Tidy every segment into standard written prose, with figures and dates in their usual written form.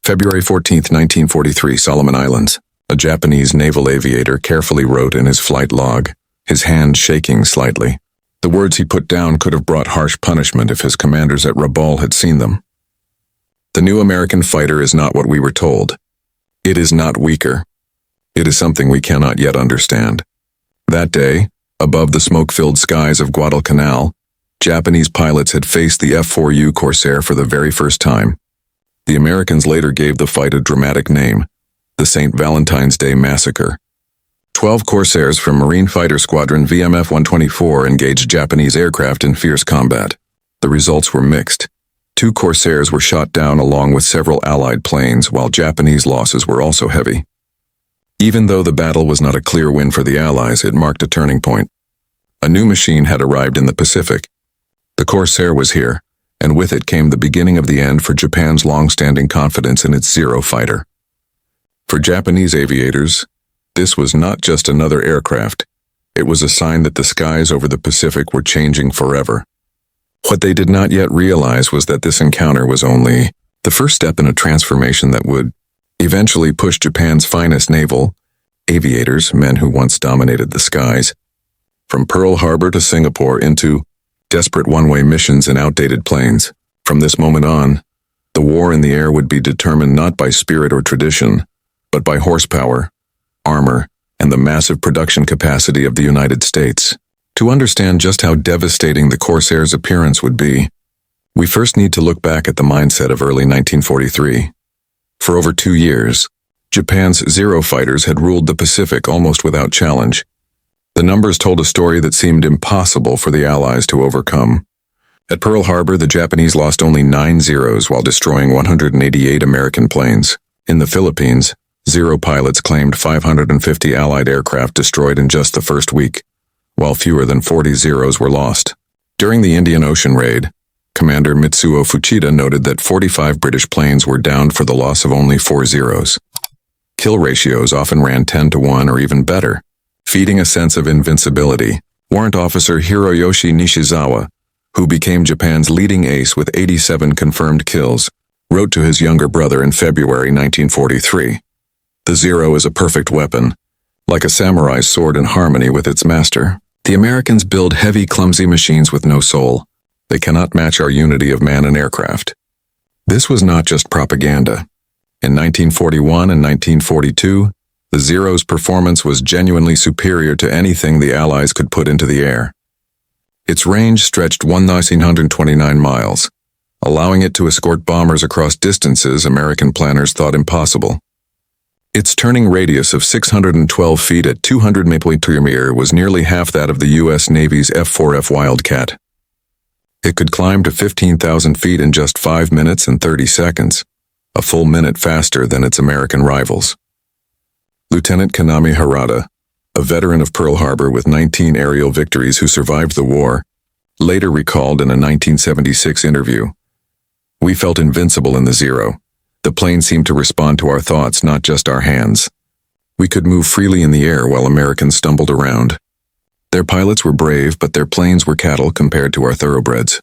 February 14, 1943, Solomon Islands. A Japanese naval aviator carefully wrote in his flight log, his hand shaking slightly. The words he put down could have brought harsh punishment if his commanders at Rabaul had seen them. The new American fighter is not what we were told. It is not weaker. It is something we cannot yet understand. That day, above the smoke-filled skies of Guadalcanal, Japanese pilots had faced the F4U Corsair for the very first time. The Americans later gave the fight a dramatic name, the St. Valentine's Day Massacre. 12 Corsairs from Marine Fighter Squadron VMF-124 engaged Japanese aircraft in fierce combat. The results were mixed. 2 Corsairs were shot down along with several Allied planes, while Japanese losses were also heavy. Even though the battle was not a clear win for the Allies, it marked a turning point. A new machine had arrived in the Pacific. The Corsair was here, and with it came the beginning of the end for Japan's long-standing confidence in its Zero fighter. For Japanese aviators, this was not just another aircraft. It was a sign that the skies over the Pacific were changing forever. What they did not yet realize was that this encounter was only the first step in a transformation that would eventually push Japan's finest naval aviators, men who once dominated the skies, from Pearl Harbor to Singapore into desperate one-way missions in outdated planes. From this moment on, the war in the air would be determined not by spirit or tradition, but by horsepower, armor, and the massive production capacity of the United States. To understand just how devastating the Corsair's appearance would be, we first need to look back at the mindset of early 1943. For over 2 years, Japan's Zero fighters had ruled the Pacific almost without challenge. The numbers told a story that seemed impossible for the Allies to overcome. At Pearl Harbor, the Japanese lost only 9 Zeros while destroying 188 American planes. In the Philippines, Zero pilots claimed 550 Allied aircraft destroyed in just the first week, while fewer than 40 Zeros were lost. During the Indian Ocean raid, Commander Mitsuo Fuchida noted that 45 British planes were downed for the loss of only 4 Zeros. Kill ratios often ran 10-to-1 or even better, feeding a sense of invincibility. Warrant Officer Hiroyoshi Nishizawa, who became Japan's leading ace with 87 confirmed kills, wrote to his younger brother in February 1943. The Zero is a perfect weapon, like a samurai's sword in harmony with its master. The Americans build heavy, clumsy machines with no soul. They cannot match our unity of man and aircraft. This was not just propaganda. In 1941 and 1942, the Zero's performance was genuinely superior to anything the Allies could put into the air. Its range stretched 1,929 miles, allowing it to escort bombers across distances American planners thought impossible. Its turning radius of 612 feet at 200 mpm was nearly half that of the U.S. Navy's F4F Wildcat. It could climb to 15,000 feet in just 5 minutes and 30 seconds, a full minute faster than its American rivals. Lieutenant Kanami Harada, a veteran of Pearl Harbor with 19 aerial victories who survived the war, later recalled in a 1976 interview, "We felt invincible in the Zero. The plane seemed to respond to our thoughts, not just our hands. We could move freely in the air while Americans stumbled around. Their pilots were brave, but their planes were cattle compared to our thoroughbreds."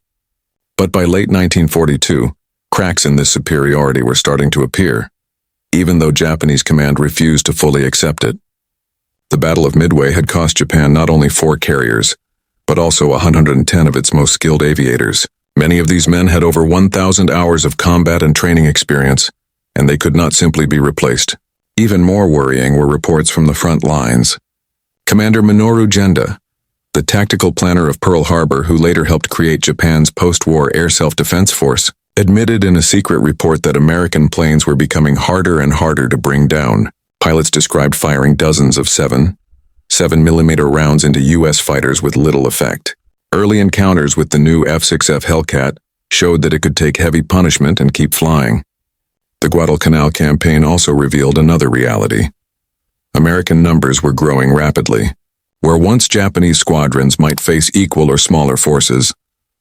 But by late 1942, cracks in this superiority were starting to appear, even though Japanese command refused to fully accept it. The Battle of Midway had cost Japan not only 4 carriers, but also 110 of its most skilled aviators. Many of these men had over 1,000 hours of combat and training experience, and they could not simply be replaced. Even more worrying were reports from the front lines. Commander Minoru Genda, the tactical planner of Pearl Harbor who later helped create Japan's post-war air self-defense force, admitted in a secret report that American planes were becoming harder and harder to bring down. Pilots described firing dozens of 7mm rounds into U.S. fighters with little effect. Early encounters with the new F-6F Hellcat showed that it could take heavy punishment and keep flying. The Guadalcanal campaign also revealed another reality. American numbers were growing rapidly. Where once Japanese squadrons might face equal or smaller forces,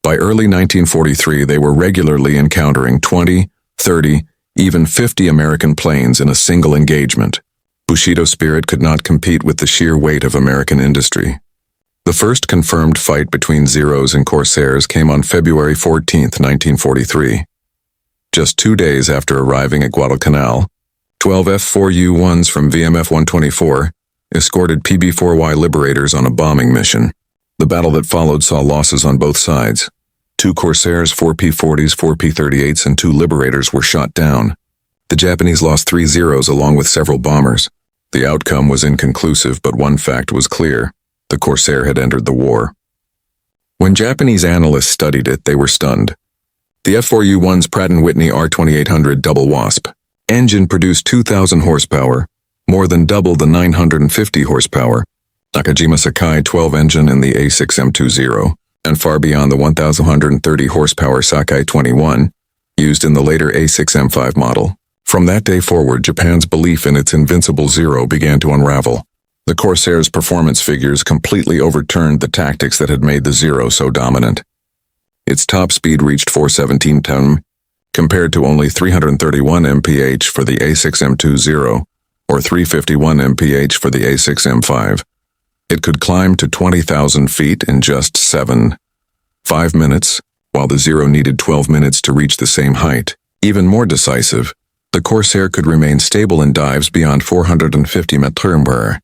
by early 1943 they were regularly encountering 20, 30, even 50 American planes in a single engagement. Bushido spirit could not compete with the sheer weight of American industry. The first confirmed fight between Zeros and Corsairs came on February 14, 1943. Just 2 days after arriving at Guadalcanal, 12 F4U-1s from VMF-124 escorted PB-4Y liberators on a bombing mission. The battle that followed saw losses on both sides. 2 Corsairs, 4 P-40s, 4 P-38s, and 2 liberators were shot down. The Japanese lost 3 Zeros along with several bombers. The outcome was inconclusive, but one fact was clear. The Corsair had entered the war. When Japanese analysts studied it, they were stunned. The F4U-1's Pratt & Whitney R2800 Double Wasp engine produced 2,000 horsepower, more than double the 950 horsepower Nakajima Sakai 12 engine in the A6M20, and far beyond the 1,130 horsepower Sakai 21 used in the later A6M5 model. From that day forward, Japan's belief in its invincible Zero began to unravel. The Corsair's performance figures completely overturned the tactics that had made the Zero so dominant. Its top speed reached 417 km, compared to only 331 mph for the A6M20 or 351 mph for the A6M5. It could climb to 20,000 feet in just 5 minutes, while the Zero needed 12 minutes to reach the same height. Even more decisive, the Corsair could remain stable in dives beyond 450 meters,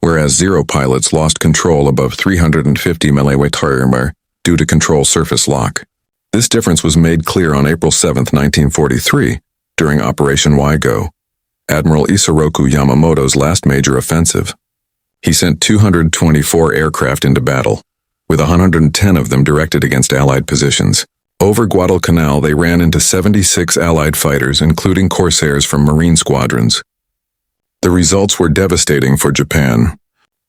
whereas Zero pilots lost control above 350 meters due to control surface lock. This difference was made clear on April 7, 1943, during Operation Waigo, Admiral Isoroku Yamamoto's last major offensive. He sent 224 aircraft into battle, with 110 of them directed against Allied positions. Over Guadalcanal, they ran into 76 Allied fighters, including Corsairs from Marine squadrons. The results were devastating for Japan.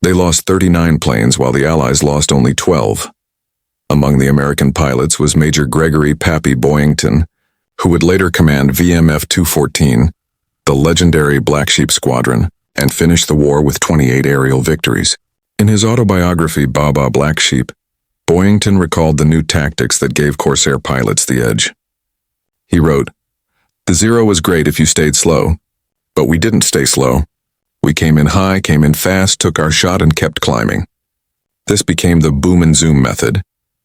They lost 39 planes, while the Allies lost only 12. Among the American pilots was Major Gregory Pappy Boyington, who would later command VMF-214, the legendary Black Sheep Squadron, and finish the war with 28 aerial victories. In his autobiography, Baba Black Sheep, Boyington recalled the new tactics that gave Corsair pilots the edge. He wrote, "The Zero was great if you stayed slow, but we didn't stay slow. We came in high, came in fast, took our shot, and kept climbing. This became the boom and zoom method,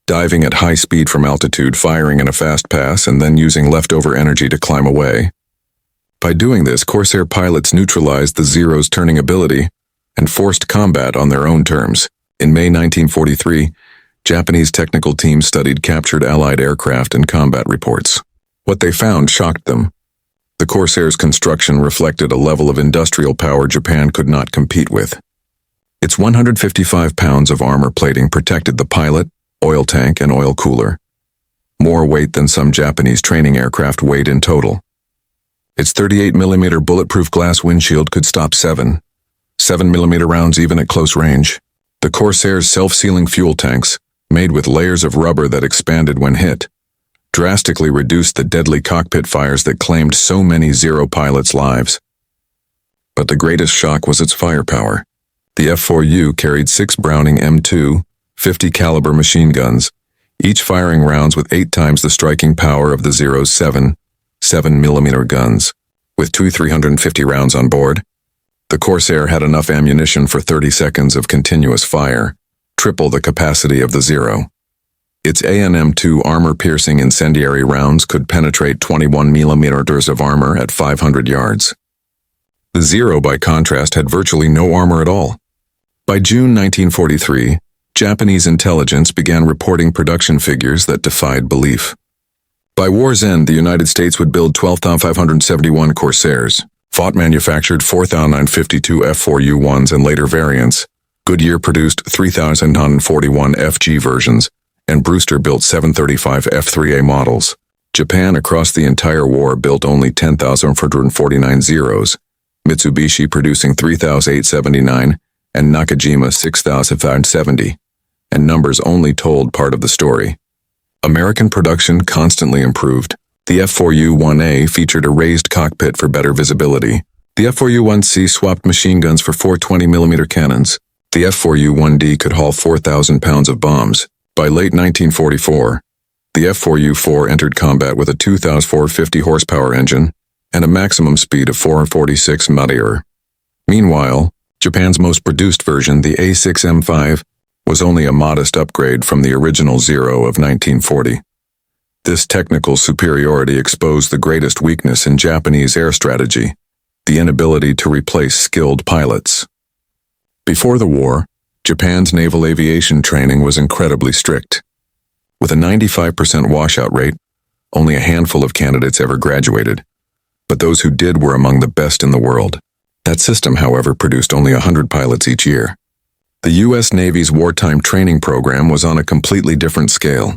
diving at high speed from altitude, firing in a fast pass, and then using leftover energy to climb away. By doing this, Corsair pilots neutralized the Zero's turning ability and forced combat on their own terms. In May 1943, Japanese technical teams studied captured Allied aircraft and combat reports. What they found shocked them. The Corsair's construction reflected a level of industrial power Japan could not compete with. Its 155 pounds of armor plating protected the pilot, oil tank, and oil cooler. More weight than some Japanese training aircraft weighed in total. Its 38mm bulletproof glass windshield could stop 7mm rounds even at close range. The Corsair's self-sealing fuel tanks, made with layers of rubber that expanded when hit, drastically reduced the deadly cockpit fires that claimed so many Zero pilots' lives. But the greatest shock was its firepower. The F4U carried 6 Browning M2 50 caliber machine guns, each firing rounds with 8 times the striking power of the Zero's 7mm guns. With 2 350 rounds on board, the Corsair had enough ammunition for 30 seconds of continuous fire, triple the capacity of the Zero. Its AN-M2 armor-piercing incendiary rounds could penetrate 21mm of armor at 500 yards. The Zero, by contrast, had virtually no armor at all. By June 1943, Japanese intelligence began reporting production figures that defied belief. By war's end, the United States would build 12,571 Corsairs. Vought manufactured 4,952 F4U-1s and later variants. Goodyear produced 3,941 FG versions, and Brewster built 735 F3A models. Japan across the entire war built only 10,449 Zeros, Mitsubishi producing 3,879, and Nakajima 6,570, and numbers only told part of the story. American production constantly improved. The F4U-1A featured a raised cockpit for better visibility. The F4U-1C swapped machine guns for 4 20mm cannons. The F4U-1D could haul 4,000 pounds of bombs. By late 1944, the F4U-4 entered combat with a 2,450 horsepower engine and a maximum speed of 446 mph. Meanwhile, Japan's most produced version, the A6M5, was only a modest upgrade from the original Zero of 1940. This technical superiority exposed the greatest weakness in Japanese air strategy, the inability to replace skilled pilots. Before the war, Japan's naval aviation training was incredibly strict. With a 95% washout rate, only a handful of candidates ever graduated, but those who did were among the best in the world. That system, however, produced only 100 pilots each year. The U.S. Navy's wartime training program was on a completely different scale.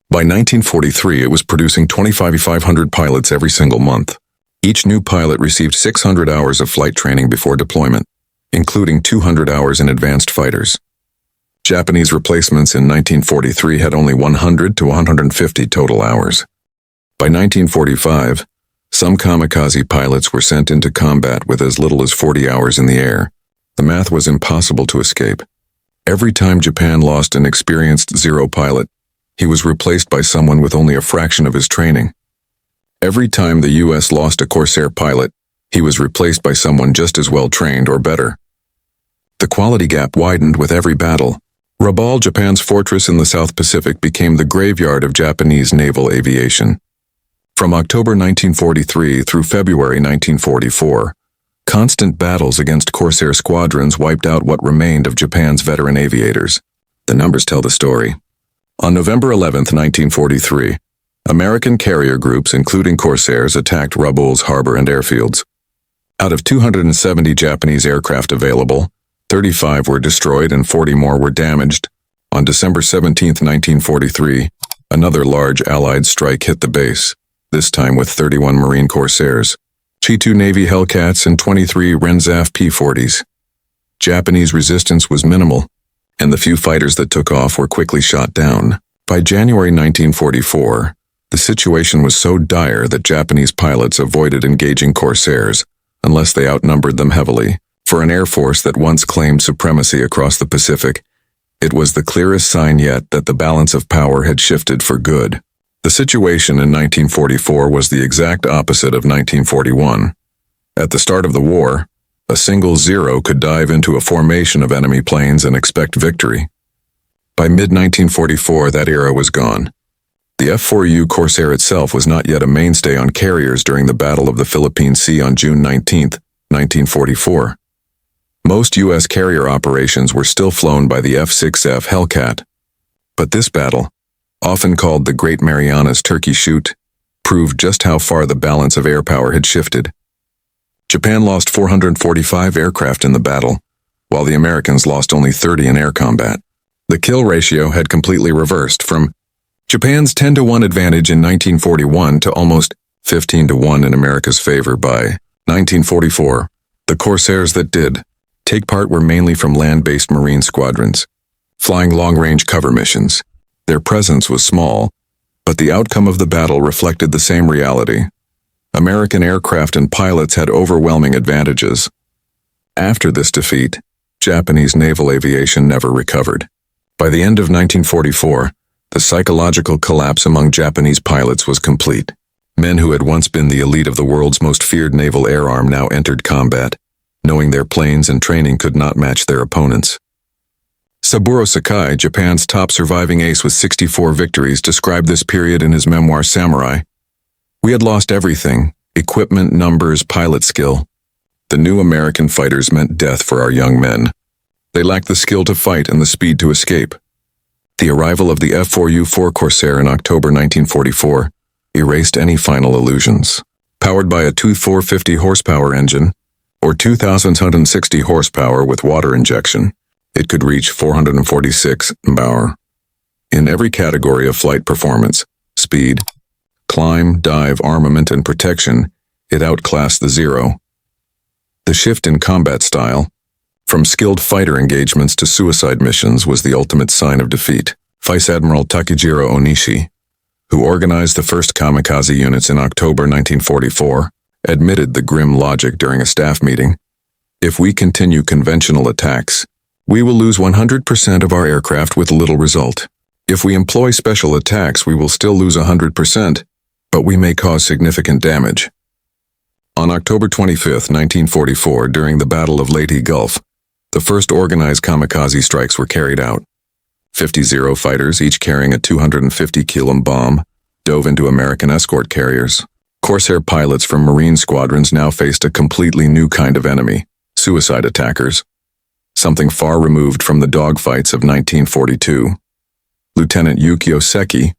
By 1943, it was producing 2,500 pilots every single month. Each new pilot received 600 hours of flight training before deployment, including 200 hours in advanced fighters. Japanese replacements in 1943 had only 100 to 150 total hours. By 1945, some kamikaze pilots were sent into combat with as little as 40 hours in the air. The math was impossible to escape. Every time Japan lost an experienced Zero pilot, he was replaced by someone with only a fraction of his training. Every time the U.S. lost a Corsair pilot, he was replaced by someone just as well trained or better. The quality gap widened with every battle. Rabaul, Japan's fortress in the South Pacific, became the graveyard of Japanese naval aviation. From October 1943 through February 1944, constant battles against Corsair squadrons wiped out what remained of Japan's veteran aviators. The numbers tell the story. On November 11, 1943, American carrier groups, including Corsairs, attacked Rabaul's harbor and airfields. Out of 270 Japanese aircraft available, 35 were destroyed and 40 more were damaged. On December 17, 1943, another large Allied strike hit the base, this time with 31 Marine Corsairs, 2 Navy Hellcats, and 23 Renzaf P-40s. Japanese resistance was minimal, and the few fighters that took off were quickly shot down. By January 1944, the situation was so dire that Japanese pilots avoided engaging Corsairs unless they outnumbered them heavily. For an air force that once claimed supremacy across the Pacific, it was the clearest sign yet that the balance of power had shifted for good. The situation in 1944 was the exact opposite of 1941. At the start of the war, a single Zero could dive into a formation of enemy planes and expect victory. By mid-1944, that era was gone. The F4U Corsair itself was not yet a mainstay on carriers during the Battle of the Philippine Sea on June 19, 1944. Most U.S. carrier operations were still flown by the F-6F Hellcat. But this battle, often called the Great Marianas Turkey Shoot, proved just how far the balance of air power had shifted. Japan lost 445 aircraft in the battle, while the Americans lost only 30 in air combat. The kill ratio had completely reversed from Japan's 10-to-1 advantage in 1941 to almost 15-to-1 in America's favor by 1944. The Corsairs that did take part were mainly from land-based Marine squadrons, flying long-range cover missions. Their presence was small, but the outcome of the battle reflected the same reality. American aircraft and pilots had overwhelming advantages. After this defeat, Japanese naval aviation never recovered. By the end of 1944, the psychological collapse among Japanese pilots was complete. Men who had once been the elite of the world's most feared naval air arm now entered combat, knowing their planes and training could not match their opponents. Saburo Sakai, Japan's top surviving ace with 64 victories, described this period in his memoir Samurai. "We had lost everything: equipment, numbers, pilot skill. The new American fighters meant death for our young men. They lacked the skill to fight and the speed to escape." The arrival of the F4U Corsair in October 1944 erased any final illusions. Powered by a 450 horsepower engine, or 2,160 horsepower with water injection, it could reach 446 mph. In every category of flight performance, speed, climb, dive, armament, and protection, it outclassed the Zero. The shift in combat style, from skilled fighter engagements to suicide missions, was the ultimate sign of defeat. Vice Admiral Takejiro Onishi, who organized the first kamikaze units in October 1944, admitted the grim logic during a staff meeting. "If we continue conventional attacks, we will lose 100% of our aircraft with little result. If we employ special attacks, we will still lose 100%, but we may cause significant damage." On October 25, 1944, during the Battle of Leyte Gulf, the first organized kamikaze strikes were carried out. 50 Zero fighters, each carrying a 250 kg bomb, dove into American escort carriers. Corsair pilots from Marine squadrons now faced a completely new kind of enemy, suicide attackers. Something far removed from the dogfights of 1942. Lieutenant Yukio Seki,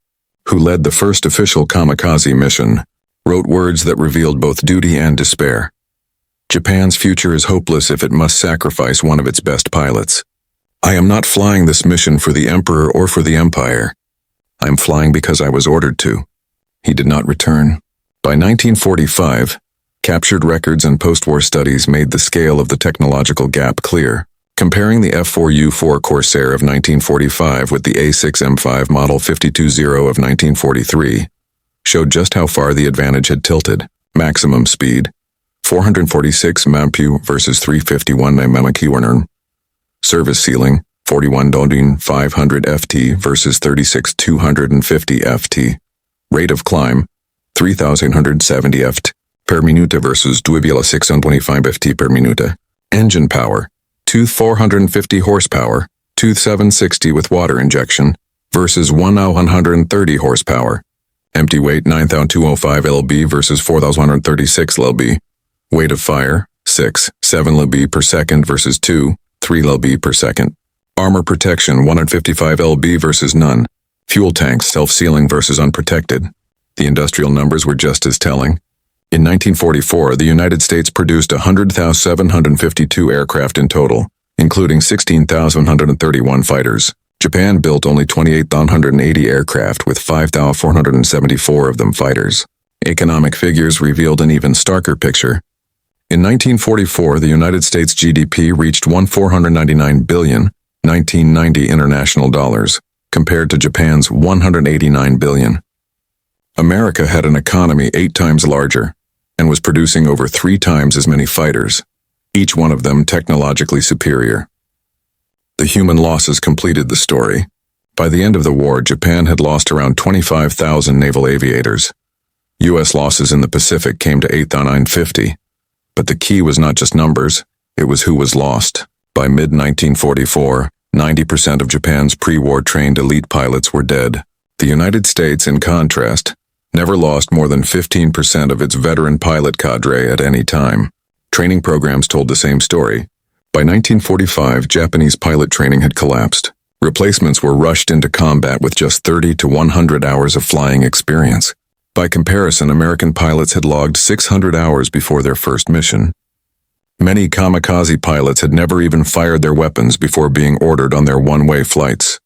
who led the first official kamikaze mission, wrote words that revealed both duty and despair. Japan's future is hopeless if it must sacrifice one of its best pilots. I am not flying this mission for the Emperor or for the Empire. I am flying because I was ordered to. He did not return. By 1945, captured records and post-war studies made the scale of the technological gap clear. Comparing the F4U Corsair of 1945 with the A6M5 Model 520 of 1943 showed just how far the advantage had tilted. Maximum speed, 446 mph versus 351 mph. Service ceiling, 41,500 ft versus 36,250 ft. Rate of climb, 3,170 ft per minute versus 2,625 ft per minute. Engine power, 450 horsepower, 760 with water injection versus 1,130 horsepower. Empty weight 9,205 lb versus 4,136 lb. Weight of fire 6, 7 lb per second versus 2, 3 lb per second. Armor protection 155 lb versus none. Fuel tanks self-sealing versus unprotected. The industrial numbers were just as telling. In 1944, the United States produced 100,752 aircraft in total, including 16,131 fighters. Japan built only 28,180 aircraft, with 5,474 of them fighters. Economic figures revealed an even starker picture. In 1944, the United States GDP reached $1,499 billion, 1990 international dollars, compared to Japan's $189 billion. America had an economy 8 times larger, and was producing over 3 times as many fighters, each one of them technologically superior. The human losses completed the story. By the end of the war, Japan had lost around 25,000 naval aviators. U.S. losses in the Pacific came to 8,950. But the key was not just numbers, it was who was lost. By mid-1944, 90% of Japan's pre-war trained elite pilots were dead. The United States, in contrast, never lost more than 15% of its veteran pilot cadre at any time. Training programs told the same story. By 1945, Japanese pilot training had collapsed. Replacements were rushed into combat with just 30 to 100 hours of flying experience. By comparison, American pilots had logged 600 hours before their first mission. Many kamikaze pilots had never even fired their weapons before being ordered on their one-way flights.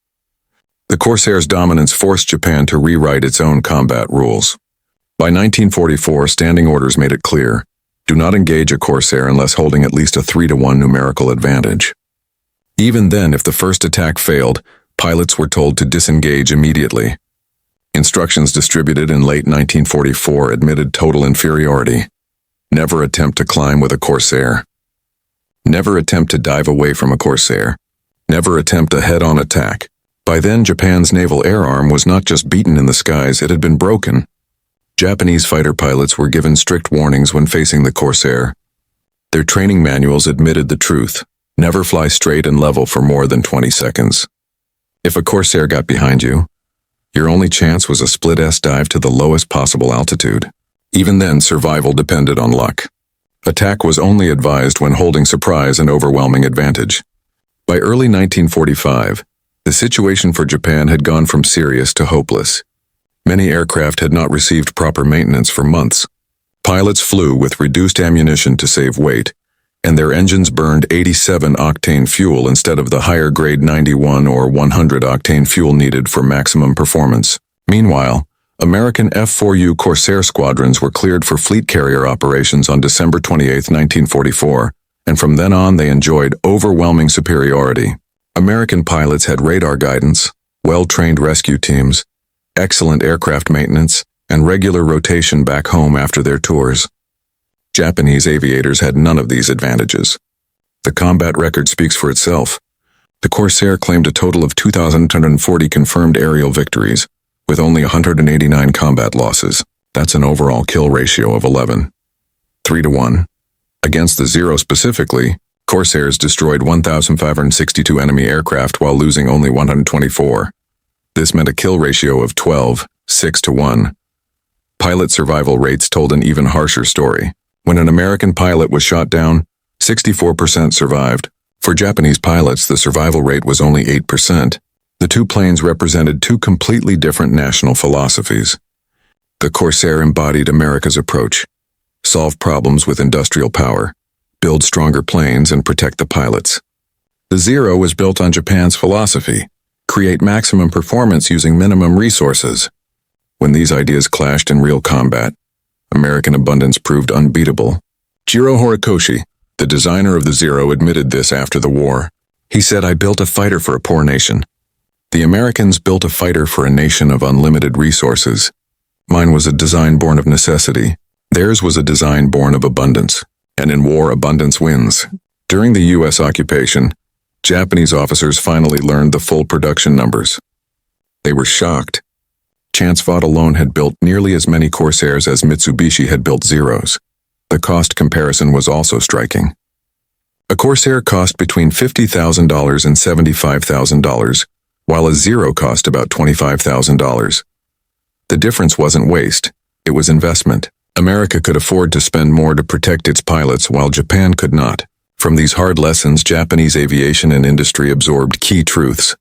The Corsairs' dominance forced Japan to rewrite its own combat rules. By 1944, standing orders made it clear: do not engage a Corsair unless holding at least a 3-to-1 numerical advantage. Even then, if the first attack failed, pilots were told to disengage immediately. Instructions distributed in late 1944 admitted total inferiority. Never attempt to climb with a Corsair. Never attempt to dive away from a Corsair. Never attempt a head-on attack. By then, Japan's naval air arm was not just beaten in the skies, it had been broken. Japanese fighter pilots were given strict warnings when facing the Corsair. Their training manuals admitted the truth: never fly straight and level for more than 20 seconds. If a Corsair got behind you, your only chance was a split-S dive to the lowest possible altitude. Even then, survival depended on luck. Attack was only advised when holding surprise and overwhelming advantage. By early 1945, the situation for Japan had gone from serious to hopeless. Many aircraft had not received proper maintenance for months. Pilots flew with reduced ammunition to save weight, and their engines burned 87-octane fuel instead of the higher-grade 91 or 100-octane fuel needed for maximum performance. Meanwhile, American F4U Corsair squadrons were cleared for fleet carrier operations on December 28, 1944, and from then on they enjoyed overwhelming superiority. American pilots had radar guidance, well-trained rescue teams, excellent aircraft maintenance, and regular rotation back home after their tours. Japanese aviators had none of these advantages. The combat record speaks for itself. The Corsair claimed a total of 2,240 confirmed aerial victories, with only 189 combat losses. That's an overall kill ratio of 11. 3-to-1. Against the Zero specifically, Corsairs destroyed 1,562 enemy aircraft while losing only 124. This meant a kill ratio of 12, 6-1. Pilot survival rates told an even harsher story. When an American pilot was shot down, 64% survived. For Japanese pilots, the survival rate was only 8%. The two planes represented two completely different national philosophies. The Corsair embodied America's approach: solve problems with industrial power, build stronger planes, and protect the pilots. The Zero was built on Japan's philosophy: create maximum performance using minimum resources. When these ideas clashed in real combat, American abundance proved unbeatable. Jiro Horikoshi, the designer of the Zero, admitted this after the war. He said, "I built a fighter for a poor nation. The Americans built a fighter for a nation of unlimited resources. Mine was a design born of necessity. Theirs was a design born of abundance. And in war, abundance wins." During the U.S. occupation, Japanese officers finally learned the full production numbers. They were shocked. Chancevot alone had built nearly as many Corsairs as Mitsubishi had built Zeros. The cost comparison was also striking. A Corsair cost between $50,000 and $75,000, while a Zero cost about $25,000. The difference wasn't waste, it was investment. America could afford to spend more to protect its pilots while Japan could not. From these hard lessons, Japanese aviation and industry absorbed key truths.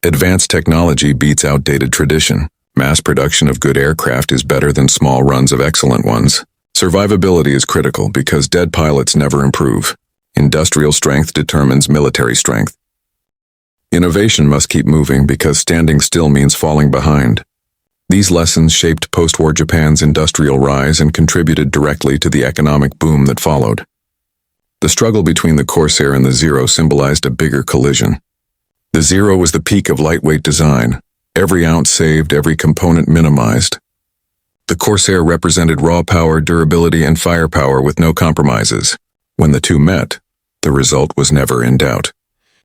Advanced technology beats outdated tradition. Mass production of good aircraft is better than small runs of excellent ones. Survivability is critical because dead pilots never improve. Industrial strength determines military strength. Innovation must keep moving because standing still means falling behind. These lessons shaped post-war Japan's industrial rise and contributed directly to the economic boom that followed. The struggle between the Corsair and the Zero symbolized a bigger collision. The Zero was the peak of lightweight design, every ounce saved, every component minimized. The Corsair represented raw power, durability, and firepower with no compromises. When the two met, the result was never in doubt.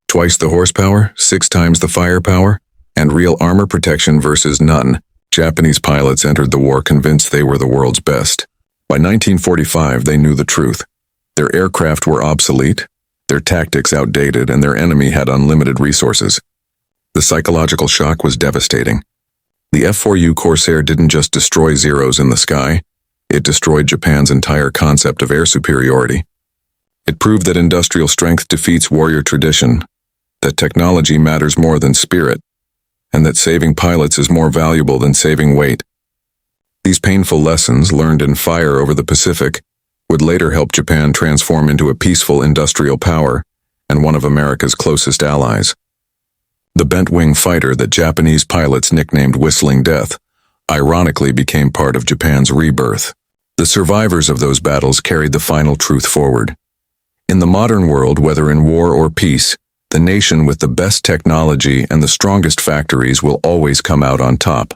Twice the horsepower, 6 times the firepower, and real armor protection versus none. Japanese pilots entered the war convinced they were the world's best. By 1945, they knew the truth. Their aircraft were obsolete, their tactics outdated, and their enemy had unlimited resources. The psychological shock was devastating. The F4U Corsair didn't just destroy Zeros in the sky, it destroyed Japan's entire concept of air superiority. It proved that industrial strength defeats warrior tradition, that technology matters more than spirit, and that saving pilots is more valuable than saving weight. These painful lessons, learned in fire over the Pacific, would later help Japan transform into a peaceful industrial power and one of America's closest allies. The bent-wing fighter that Japanese pilots nicknamed Whistling Death ironically became part of Japan's rebirth. The survivors of those battles carried the final truth forward. In the modern world, whether in war or peace, the nation with the best technology and the strongest factories will always come out on top.